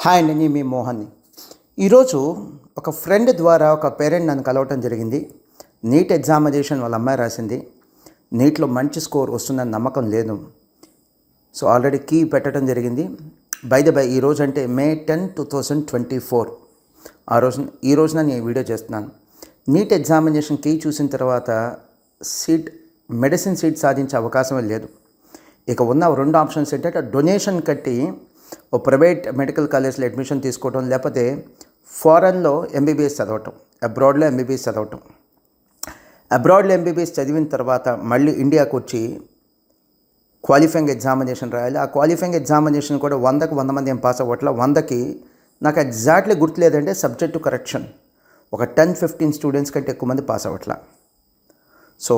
Hi అండి, నేను మీ మోహన్ని. ఈరోజు ఒక ఫ్రెండ్ ద్వారా ఒక పేరెంట్ నన్ను కలవటం జరిగింది. నీట్ ఎగ్జామినేషన్ వాళ్ళ అమ్మాయి రాసింది. నీట్లో మంచి స్కోర్ వస్తుందని నమ్మకం లేదు. సో ఆల్రెడీ కీ పెట్టడం జరిగింది. బై ఈరోజు అంటే May 10, 2024 ఈ రోజున నేను వీడియో చేస్తున్నాను. నీట్ ఎగ్జామినేషన్ కీ చూసిన తర్వాత మెడిసిన్ సీట్ సాధించే అవకాశమే లేదు. ఇక ఉన్న రెండు ఆప్షన్స్ ఏంటంటే డొనేషన్ కట్టి ఓ ప్రైవేట్ మెడికల్ కాలేజ్లో అడ్మిషన్ తీసుకోవటం, లేకపోతే ఫారెన్లో ఎంబీబీఎస్ చదవటం, అబ్రాడ్లో ఎంబీబీఎస్ చదవటం. అబ్రాడ్లో ఎంబీబీఎస్ చదివిన తర్వాత మళ్ళీ ఇండియాకు వచ్చి క్వాలిఫైయింగ్ ఎగ్జామినేషన్ రాయాలి. ఆ క్వాలిఫైయింగ్ ఎగ్జామినేషన్ కూడా 100కి 100 మంది ఏం పాస్ అవ్వట్ల. 100కి నాకు ఎగ్జాక్ట్లీ గుర్తులేదంటే సబ్జెక్ట్ టు కరెక్షన్ ఒక 10-15 స్టూడెంట్స్ కంటే ఎక్కువ మంది పాస్ అవ్వట్ల. సో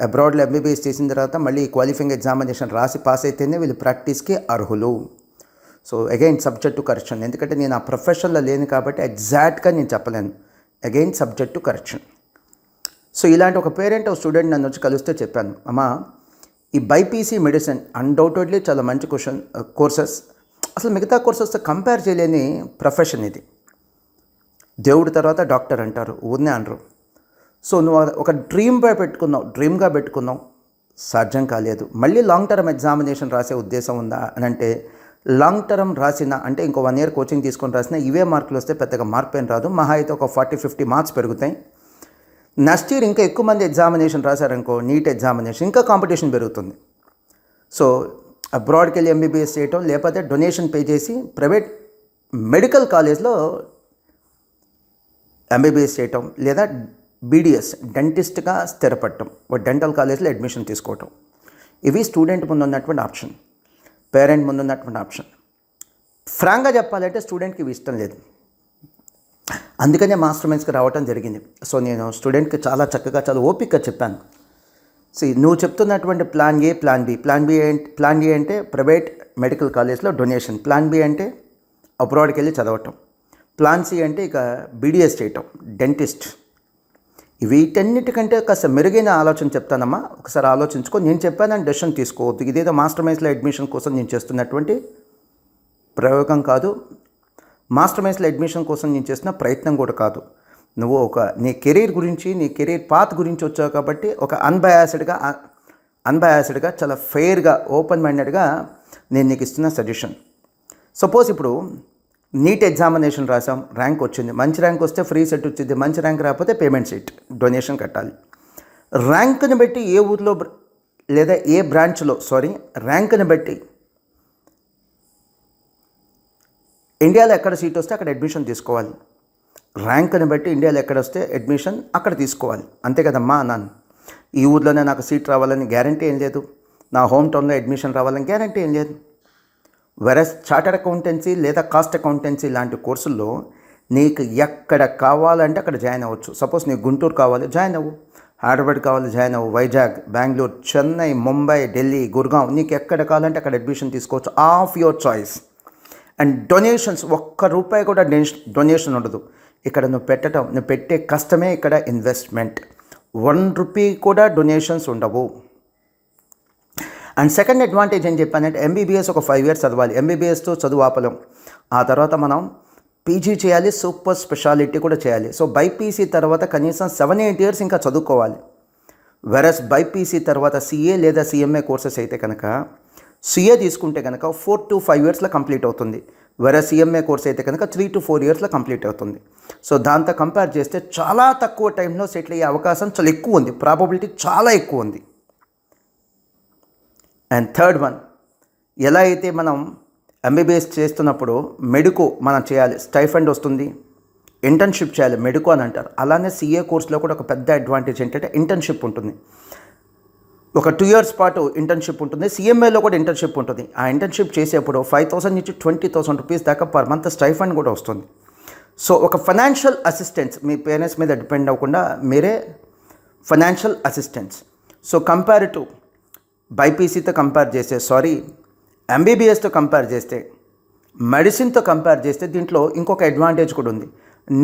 అబ్రాడ్లో ఎంబీబీఎస్ చేసిన తర్వాత మళ్ళీ క్వాలిఫైయింగ్ ఎగ్జామినేషన్ రాసి పాస్ అయితేనే వీళ్ళు ప్రాక్టీస్కి అర్హులు. So again subject to correction, ఎందుకంటే నేను ఆ ప్రొఫెషన్లో లేను కాబట్టి ఎగ్జాక్ట్గా నేను చెప్పలేను. Again subject to correction. So ఇలాంటి ఒక పేరెంట్ ఒక స్టూడెంట్ నన్ను వచ్చి కలిస్తే చెప్పాను, అమ్మా ఈ బైపీసీ మెడిసిన్ అన్డౌటెడ్లీ చాలా మంచి కోర్సెస్, అసలు మిగతా కోర్సెస్తో కంపేర్ చేయలేని ప్రొఫెషన్ ఇది. దేవుడి తర్వాత డాక్టర్ అంటారు, ఊరినే అనరు. సో నువ్వు ఒక డ్రీమ్గా పెట్టుకున్నావు, సాధ్యం కాలేదు. మళ్ళీ లాంగ్ టర్మ్ ఎగ్జామినేషన్ రాసే ఉద్దేశం ఉందా అని అంటే, లాంగ్ టర్మ్ రాసిన అంటే ఇంకో 1 year కోచింగ్ తీసుకొని రాసిన ఇవే మార్కులు వస్తే పెద్దగా మార్పు ఏం రాదు. మహా అయితే ఒక 40-50 మార్క్స్ పెరుగుతాయి. నెక్స్ట్ ఇయర్ ఇంకా ఎక్కువ మంది ఎగ్జామినేషన్ రాశారనుకో, నీట్ ఎగ్జామినేషన్ ఇంకా కాంపిటీషన్ పెరుగుతుంది. సో అబ్రాడ్కి వెళ్ళి ఎంబీబీఎస్ చేయటం, లేకపోతే డొనేషన్ పే చేసి ప్రైవేట్ మెడికల్ కాలేజ్లో ఎంబీబీఎస్ చేయటం, లేదా బీడీఎస్ డెంటిస్ట్గా స్థిరపడటం, ఒక డెంటల్ కాలేజ్లో అడ్మిషన్ తీసుకోవటం. ఇవి స్టూడెంట్ ముందు ఉన్నటువంటి ఆప్షన్, పేరెంట్ ముందు ఉన్నటువంటి ఆప్షన్. ఫ్రాంక్గా చెప్పాలంటే స్టూడెంట్కి ఇవి ఇష్టం లేదు. అందుకనే మాస్టర్ మైండ్స్కి రావటం జరిగింది. సో నేను స్టూడెంట్కి చాలా చక్కగా చాలా ఓపికగా చెప్పాను. నువ్వు చెప్తున్నటువంటి ప్లాన్ ఏ, ప్లాన్ ఏ అంటే ప్రైవేట్ మెడికల్ కాలేజ్లో డొనేషన్, ప్లాన్ బి అంటే అబ్రాడ్కి వెళ్ళి చదవటం, ప్లాన్ సి అంటే ఇక బీడీఎస్ చేయటం, డెంటిస్ట్. వీటన్నిటికంటే కాస్త మెరుగైన ఆలోచన చెప్తానమ్మా, ఒకసారి ఆలోచించుకో. నేను చెప్పానని డెసిషన్ తీసుకోవద్దు. ఇదేదో మాస్టర్ మైండ్స్లో అడ్మిషన్ కోసం నేను చేస్తున్నటువంటి ప్రయోగం కాదు, మాస్టర్ మైండ్స్లో అడ్మిషన్ కోసం నేను చేస్తున్న ప్రయత్నం కూడా కాదు. నువ్వు నీ కెరీర్ గురించి, నీ కెరీర్ పాత్ గురించి వచ్చావు కాబట్టి ఒక అన్బయాస్డ్గా చాలా ఫెయిర్గా, ఓపెన్ మైండెడ్గా నేను నీకు ఇస్తున్న సజెషన్. సపోజ్ ఇప్పుడు నీట్ ఎగ్జామినేషన్ రాసాం, ర్యాంక్ వచ్చింది. మంచి ర్యాంక్ వస్తే ఫ్రీ సెట్ వచ్చింది, మంచి ర్యాంక్ రాకపోతే పేమెంట్ సీట్, డొనేషన్ కట్టాలి. ర్యాంక్ని బట్టి ఏ ఊర్లో లేదా ఏ బ్రాంచ్లో ర్యాంక్ని బట్టి ఇండియాలో ఎక్కడ సీట్ వస్తే అక్కడ అడ్మిషన్ తీసుకోవాలి. ర్యాంక్ని బట్టి ఇండియాలో ఎక్కడ వస్తే అడ్మిషన్ అక్కడ తీసుకోవాలి. అంతే కదమ్మా అన్నాను. ఈ ఊర్లోనే నాకు సీట్ రావాలని గ్యారంటీ ఏం లేదు, నా హోమ్ టౌన్లో అడ్మిషన్ రావాలని గ్యారంటీ ఏం లేదు. వెరస్ చార్టర్డ్ అకౌంటెన్సీ లేదా కాస్ట్ అకౌంటెన్సీ లాంటి కోర్సుల్లో నీకు ఎక్కడ కావాలంటే అక్కడ జాయిన్ అవ్వచ్చు. సపోజ్ నీకు గుంటూరు కావాలి, జాయిన్ అవ్వు. హైదరాబాద్ కావాలి, జాయిన్ అవ్వు. వైజాగ్, బెంగళూరు, చెన్నై, ముంబై, ఢిల్లీ, గుర్గాం, నీకు ఎక్కడ కావాలంటే అక్కడ అడ్మిషన్ తీసుకోవచ్చు, of your choice. And donations ₹1 కూడా డొనేషన్ ఉండదు ఇక్కడ. నువ్వు పెట్టే కష్టమే ఇక్కడ ఇన్వెస్ట్మెంట్. ₹1 కూడా డొనేషన్స్ ఉండవు. అండ్ సెకండ్ అడ్వాంటేజ్ ఏం చెప్పానంటే, ఎంబీబీఎస్ ఒక 5 years చదవాలి. ఎంబీబీఎస్తో చదువు ఆపలేం. ఆ తర్వాత మనం పీజీ చేయాలి, సూపర్ స్పెషాలిటీ కూడా చేయాలి. సో బైపీసీ తర్వాత కనీసం 7-8 years ఇంకా చదువుకోవాలి. వెరస్ బైపీసీ తర్వాత సిఏ లేదా సిఎంఏ కోర్సెస్ అయితే కనుక, సిఏ తీసుకుంటే కనుక 4 to 5 yearsలో కంప్లీట్ అవుతుంది. వెరస్ సిఎంఏ కోర్స్ అయితే కనుక 3 to 4 yearsలో కంప్లీట్ అవుతుంది. సో దాంతో కంపేర్ చేస్తే చాలా తక్కువ టైంలో సెటిల్ అయ్యే అవకాశం చాలా ఎక్కువ ఉంది, ప్రాబబిలిటీ చాలా ఎక్కువ ఉంది. అండ్ థర్డ్ వన్, ఎలా అయితే మనం ఎంబీబీఎస్ చేస్తున్నప్పుడు మెడికో మనం చేయాలి, స్టైఫండ్ వస్తుంది, ఇంటర్న్షిప్ చేయాలి, మెడికో అని అంటారు. అలానే సీఏ కోర్సులో కూడా ఒక పెద్ద అడ్వాంటేజ్ ఏంటంటే ఇంటర్న్షిప్ ఉంటుంది. ఒక 2 years పాటు ఇంటర్న్షిప్ ఉంటుంది. సిఎంఏలో కూడా ఇంటర్న్షిప్ ఉంటుంది. ఆ ఇంటర్న్షిప్ చేసేప్పుడు 5,000 నుంచి 20,000 రూపీస్ దాకా పర్ మంత్ స్టైఫండ్ కూడా వస్తుంది. సో ఒక ఫైనాన్షియల్ అసిస్టెన్స్, మీ పేరెంట్స్ మీద డిపెండ్ అవ్వకుండా మీరే financial assistance. So compare to బైపీసీతో కంపేర్ చేస్తే, ఎంబీబీఎస్తో కంపేర్ చేస్తే, మెడిసిన్తో కంపేర్ చేస్తే దీంట్లో ఇంకొక అడ్వాంటేజ్ కూడా ఉంది.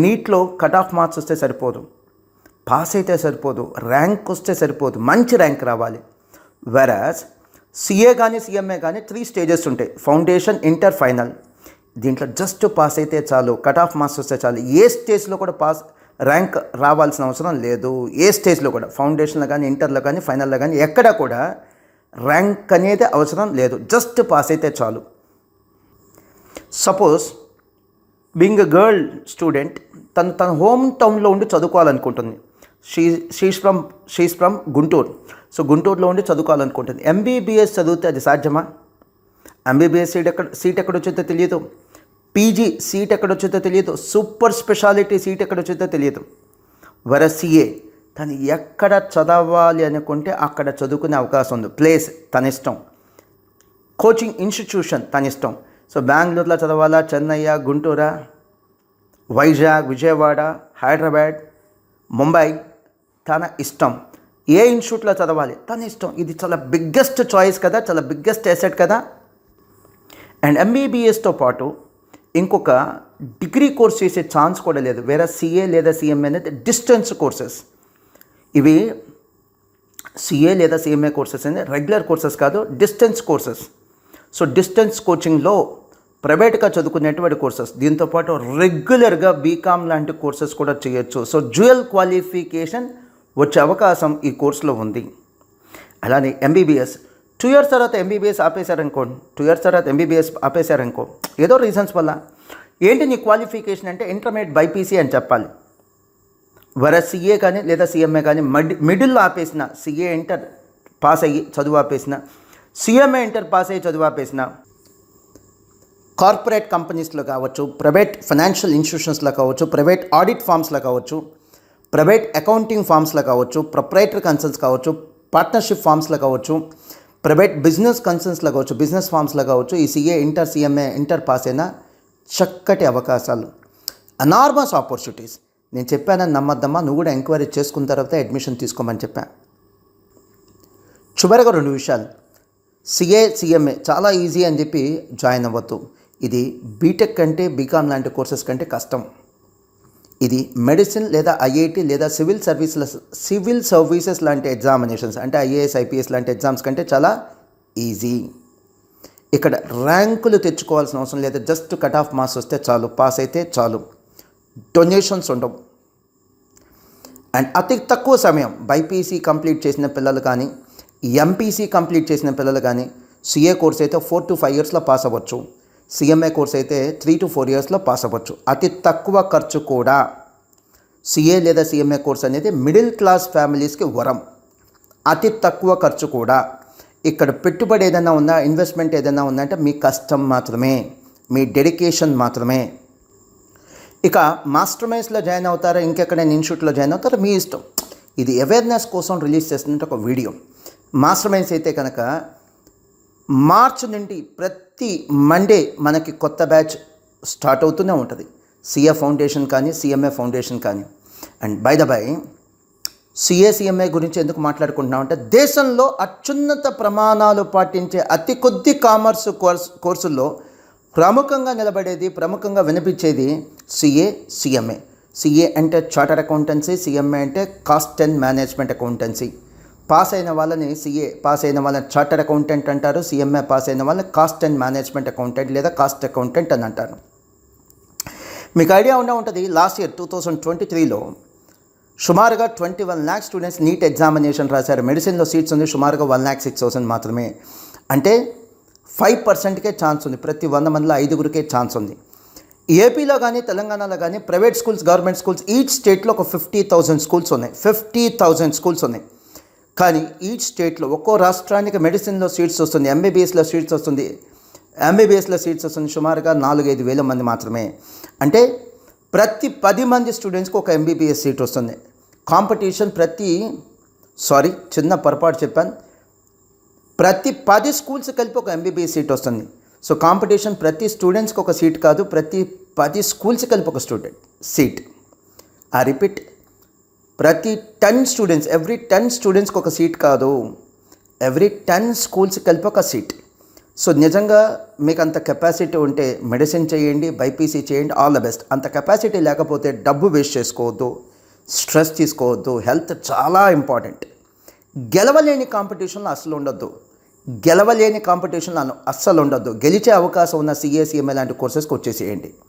నీట్లో కట్ ఆఫ్ మార్క్స్ వస్తే సరిపోదు, పాస్ అయితే సరిపోదు, ర్యాంక్ వస్తే సరిపోదు, మంచి ర్యాంక్ రావాలి. వెరాజ్ సిఏ కానీ సిఎంఏ కానీ 3 stages ఉంటాయి. Foundation, inter, final. దీంట్లో జస్ట్ పాస్ అయితే చాలు, కట్ ఆఫ్ మార్క్స్ వస్తే చాలు. ఏ స్టేజ్లో కూడా పాస్ ర్యాంక్ రావాల్సిన అవసరం లేదు. ఏ స్టేజ్లో కూడా, ఫౌండేషన్లో కానీ, ఇంటర్లో కానీ, ఫైనల్లో కానీ ఎక్కడ కూడా ర్యాంక్ అనేది అవసరం లేదు. జస్ట్ పాస్ అయితే చాలు. Suppose being a girl student, తన హోమ్ టౌన్లో ఉండి చదువుకోవాలనుకుంటుంది. She's from Guntur. సో గుంటూరులో ఉండి చదువుకోవాలనుకుంటుంది. ఎంబీబీఎస్ చదివితే అది సాధ్యమా? ఎంబీబీఎస్ సీట్ ఎక్కడ వచ్చేదో తెలియదు, పీజీ సీట్ ఎక్కడ వచ్చేదో తెలియదు, సూపర్ స్పెషాలిటీ సీట్ ఎక్కడ వచ్చేదో తెలియదు. సిఏ తను ఎక్కడ చదవాలి అనుకుంటే అక్కడ చదువుకునే అవకాశం ఉంది. ప్లేస్ తన ఇష్టం, కోచింగ్ ఇన్స్టిట్యూషన్ తన ఇష్టం. సో బెంగళూరులో చదవాలా, చెన్నై, గుంటూరా, వైజాగ్, విజయవాడ, హైదరాబాద్, ముంబై తన ఇష్టం. ఏ ఇన్స్టిట్యూట్లో చదవాలి తన ఇష్టం. ఇది చాలా బిగ్గెస్ట్ చాయిస్ కదా, చాలా బిగ్గెస్ట్ అసెట్ కదా. అండ్ ఎంబీబీఎస్తో పాటు ఇంకొక డిగ్రీ కోర్స్ చేసే ఛాన్స్ కూడా లేదు. సిఏ లేదా సిఎంఏ అనేది డిస్టెన్స్ కోర్సెస్. ఇవి సిఏ లేదా సిఎంఏ కోర్సెస్ అనేది రెగ్యులర్ కోర్సెస్ కాదు, డిస్టెన్స్ కోర్సెస్. సో డిస్టెన్స్ కోచింగ్లో ప్రైవేట్గా చదువుకునేటువంటి కోర్సెస్, దీంతోపాటు రెగ్యులర్గా బీకామ్ లాంటి కోర్సెస్ కూడా చేయొచ్చు. సో డ్యూయల్ క్వాలిఫికేషన్ వచ్చే అవకాశం ఈ కోర్సులో ఉంది. అలానే ఎంబీబీఎస్ 2 years తర్వాత ఎంబీబీఎస్ ఆపేశారనుకో, ఏదో రీజన్స్ వల్ల. ఏంటి నీ క్వాలిఫికేషన్ అంటే ఇంటర్మీడియట్ బైపీసీ అని చెప్పాలి. సిఏ కానీ లేదా సిఎంఏ కానీ మిడిల్లో ఆపేసిన, సిఏ ఇంటర్ పాస్ అయ్యి చదువు ఆపేసిన, సిఎంఏ ఇంటర్ పాస్ అయ్యి చదువు ఆపేసిన, కార్పొరేట్ కంపెనీస్లో కావచ్చు, ప్రైవేట్ ఫైనాన్షియల్ ఇన్స్టిట్యూషన్స్లో కావచ్చు, ప్రైవేట్ ఆడిట్ ఫార్మ్స్లో కావచ్చు, ప్రైవేట్ అకౌంటింగ్ ఫార్మ్స్లో కావచ్చు, ప్రొప్రైటరీ కన్సల్ట్స్ కావచ్చు, పార్ట్నర్షిప్ ఫార్మ్స్లో కావచ్చు, ప్రైవేట్ బిజినెస్ కన్సల్ట్స్లో కావచ్చు, బిజినెస్ ఫార్మ్స్లో కావచ్చు, ఈ CA inter CMA inter pass అయిన చక్కటి అవకాశాలు, ఎనార్మస్ ఆపర్చునిటీస్. నేను చెప్పానని నమ్మద్దమ్మా, నువ్వు కూడా ఎంక్వైరీ చేసుకున్న తర్వాత అడ్మిషన్ తీసుకోమని చెప్పాను. చివరిగా 2 విషయాలు. సిఏ సిఎంఏ చాలా ఈజీ అని చెప్పి జాయిన్ అవ్వద్దు. ఇది బీటెక్ కంటే, బీకామ్ లాంటి కోర్సెస్ కంటే కష్టం. ఇది మెడిసిన్ లేదా ఐఐటి లేదా సివిల్ సర్వీసెస్ లాంటి ఎగ్జామినేషన్స్, అంటే ఐఏఎస్ ఐపీఎస్ లాంటి ఎగ్జామ్స్ కంటే చాలా ఈజీ. ఇక్కడ ర్యాంకులు తెచ్చుకోవాల్సిన అవసరం లేదు. జస్ట్ కట్ ఆఫ్ మార్క్స్ వస్తే చాలు, పాస్ అయితే చాలు. డొనేషన్స్ ఉండవు. అండ్ అతి తక్కువ సమయం బైపీసీ కంప్లీట్ చేసిన పిల్లలు కానీ, ఎంపీసీ కంప్లీట్ చేసిన పిల్లలు కానీ, సిఏ కోర్స్ అయితే 4 to 5 yearsలో పాస్ అవ్వచ్చు, సిఎంఏ కోర్స్ అయితే 3 to 4 yearsలో పాస్ అవ్వచ్చు. అతి తక్కువ ఖర్చు కూడా. సిఏ లేదా సిఎంఏ కోర్స్ అనేది మిడిల్ క్లాస్ ఫ్యామిలీస్కి వరం. అతి తక్కువ ఖర్చు కూడా. ఇక్కడ పెట్టుబడి ఏదైనా ఉందా, ఇన్వెస్ట్మెంట్ ఏదైనా ఉందా అంటే మీ కష్టం మాత్రమే, మీ డెడికేషన్ మాత్రమే. ఇక మాస్టర్ మైండ్స్లో జాయిన్ అవుతారా, ఇంకెక్కడైనా ఇన్స్టిట్యూట్లో జాయిన్ అవుతారా, మీ ఇష్టం. ఇది అవేర్నెస్ కోసం రిలీజ్ చేస్తున్నట్టు ఒక వీడియో. మాస్టర్ మైండ్స్ అయితే కనుక మార్చ్ నుండి ప్రతి మండే మనకి కొత్త బ్యాచ్ స్టార్ట్ అవుతూనే ఉంటుంది. సిఏ ఫౌండేషన్ కానీ, సిఎంఏ ఫౌండేషన్ కానీ. And by the by, CA CMA గురించి ఎందుకు మాట్లాడుకుంటున్నాం అంటే, దేశంలో అత్యున్నత ప్రమాణాలు పాటించే అతి కొద్ది కామర్స్ కోర్సుల్లో ప్రముఖంగా నిలబడేది, ప్రముఖంగా వినిపించేది సిఏ సిఎంఏ. సిఏ అంటే చార్టర్డ్ అకౌంటెన్సీ, సిఎంఏ అంటే cost and management accountancy. Pass అయిన వాళ్ళని సిఏ పాస్ అయిన వాళ్ళని చార్టర్డ్ అకౌంటెంట్ అంటారు, సిఎంఏ పాస్ అయిన వాళ్ళని కాస్ట్ అండ్ మేనేజ్మెంట్ అకౌంటెంట్ లేదా కాస్ట్ అకౌంటెంట్ అని అంటారు. మీకు ఐడియా ఉంటుంది, లాస్ట్ ఇయర్ 2023లో సుమారుగా 21 lakh స్టూడెంట్స్ నీట్ ఎగ్జామినేషన్ రాశారు. మెడిసిన్లో సీట్స్ ఉంది సుమారుగా 1,06,000 మాత్రమే. అంటే 5%కే ఛాన్స్ ఉంది. ప్రతి 100 మందిలో 5గురికే ఛాన్స్ ఉంది. ఏపీలో కానీ, తెలంగాణలో కానీ private schools, government schools each స్టేట్లో ఒక 50,000 స్కూల్స్ ఉన్నాయి. 50,000 స్కూల్స్ ఉన్నాయి. కానీ ఈచ్ స్టేట్లో ఒక్కో రాష్ట్రానికి మెడిసిన్లో సీట్స్ వస్తుంది, ఎంబీబీఎస్లో సీట్స్ వస్తుంది, సుమారుగా 4-5 వేల మంది మాత్రమే. అంటే ప్రతి 10 మంది స్టూడెంట్స్కి ఒక ఎంబీబీఎస్ సీట్ వస్తుంది. కాంపిటీషన్ చిన్న పొరపాటు చెప్పాను, ప్రతి 10 స్కూల్స్ కలిపి ఒక ఎంబీబీఎస్ సీట్ వస్తుంది. సో కాంపిటీషన్ ప్రతి స్టూడెంట్స్కి ఒక సీట్ కాదు, ప్రతి 10 స్కూల్స్ కలిపి ఒక సీట్. ఐ రిపీట్, ప్రతి 10 స్టూడెంట్స్, ఎవ్రీ 10 స్టూడెంట్స్కి ఒక సీట్ కాదు, ఎవ్రీ 10 స్కూల్స్ కలిపి ఒక సీట్. సో నిజంగా మీకు అంత కెపాసిటీ ఉంటే మెడిసిన్ చేయండి, బైపీసీ చేయండి, ఆల్ ద బెస్ట్. అంత కెపాసిటీ లేకపోతే డబ్బు వేస్ట్ చేసుకోవద్దు, స్ట్రెస్ తీసుకోవద్దు. హెల్త్ చాలా ఇంపార్టెంట్. గెలవలేని కాంపిటీషన్లో అసలు ఉండొద్దు. గెలవలేని కాంపిటీషన్ అస్సలు ఉండొద్దు. గెలిచే అవకాశం ఉన్న సిఏ, సిఎంఏ లాంటి కోర్సెస్కి వచ్చేసేయండి.